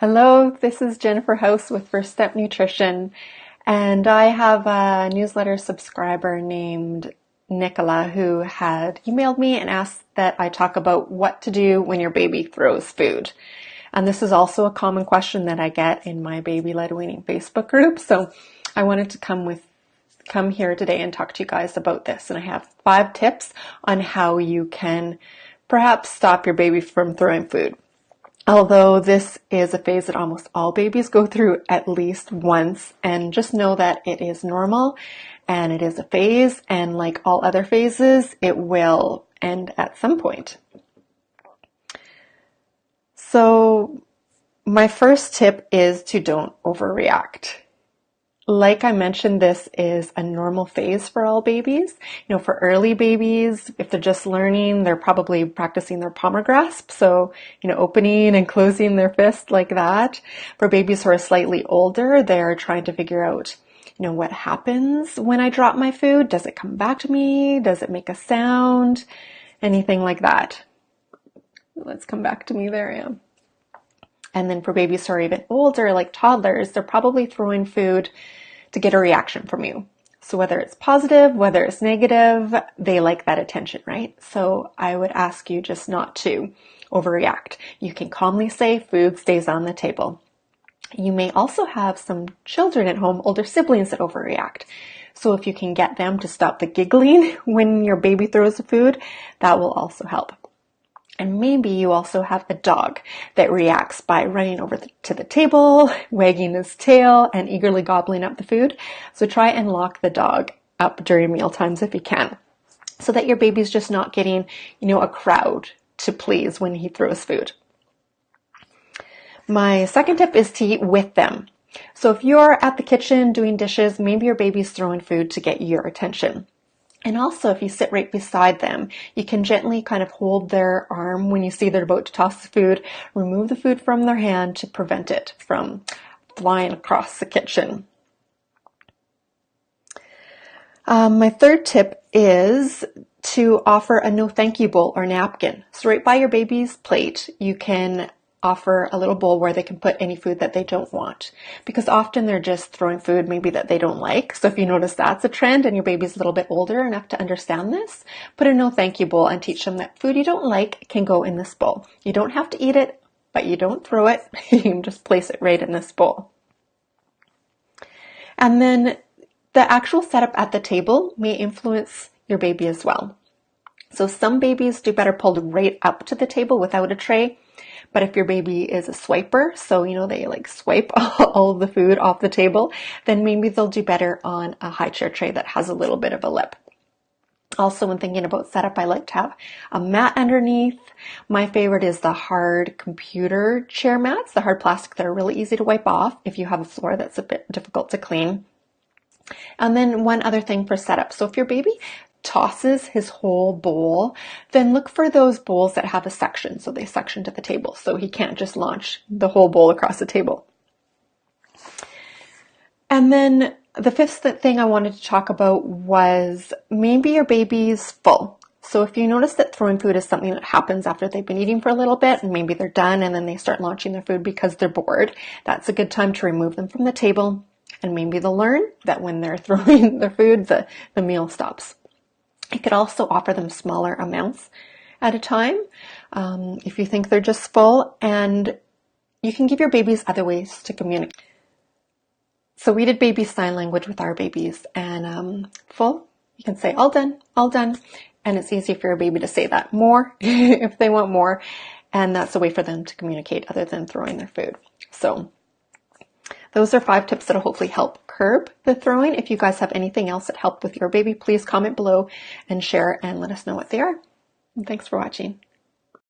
Hello, this is Jennifer House with First Step Nutrition, and I have a newsletter subscriber named Nicola who had emailed me and asked that I talk about what to do when your baby throws food. And this is also a common question that I get in my baby-led weaning Facebook group, so I wanted to come here today and talk to you guys about this. And I have 5 tips on how you can perhaps stop your baby from throwing food. Although this is a phase that almost all babies go through at least once, and just know that it is normal and it is a phase, and like all other phases, it will end at some point. So my first tip is to don't overreact. Like I mentioned, this is a normal phase for all babies. For early babies, if they're just learning, they're probably practicing their palmar grasp. So, opening and closing their fist like that. For babies who are slightly older, they're trying to figure out, what happens when I drop my food? Does it come back to me? Does it make a sound? Anything like that. Let's come back to me. There I am. And then for babies who are even older, like toddlers, they're probably throwing food to get a reaction from you. So whether it's positive, whether it's negative, they like that attention, right? So I would ask you just not to overreact. You can calmly say food stays on the table. You may also have some children at home, older siblings that overreact. So if you can get them to stop the giggling when your baby throws the food, that will also help. And maybe you also have a dog that reacts by running over to the table, wagging his tail, and eagerly gobbling up the food. So try and lock the dog up during meal times if you can, so that your baby's just not getting, a crowd to please when he throws food. My second tip is to eat with them. So if you're at the kitchen doing dishes, maybe your baby's throwing food to get your attention. And also, if you sit right beside them, you can gently kind of hold their arm when you see they're about to toss the food, remove the food from their hand to prevent it from flying across the kitchen. My third tip is to offer a no thank you bowl or napkin. So right by your baby's plate, you can offer a little bowl where they can put any food that they don't want, because often they're just throwing food maybe that they don't like. So if you notice that's a trend and your baby's a little bit older enough to understand this, put a no thank you bowl and teach them that food you don't like can go in this bowl. You don't have to eat it, but you don't throw it. You can just place it right in this bowl. And then the actual setup at the table may influence your baby as well. So some babies do better pulled right up to the table without a tray. But if your baby is a swiper, so they swipe all of the food off the table, then maybe they'll do better on a high chair tray that has a little bit of a lip. Also, when thinking about setup, I like to have a mat underneath. My favorite is the hard computer chair mats, the hard plastic that are really easy to wipe off if you have a floor that's a bit difficult to clean. And then one other thing for setup. So if your baby tosses his whole bowl, then look for those bowls that have a section. So they section to the table, so he can't just launch the whole bowl across the table. And then the fifth thing I wanted to talk about was maybe your baby's full. So if you notice that throwing food is something that happens after they've been eating for a little bit and maybe they're done and then they start launching their food because they're bored, that's a good time to remove them from the table. And maybe they'll learn that when they're throwing their food, the meal stops. You could also offer them smaller amounts at a time if you think they're just full, and you can give your babies other ways to communicate. So we did baby sign language with our babies, and full, you can say all done, and it's easy for your baby to say that more if they want more, and that's a way for them to communicate other than throwing their food. So those are 5 tips that'll hopefully help curb the throwing. If you guys have anything else that helped with your baby, please comment below and share and let us know what they are. And thanks for watching.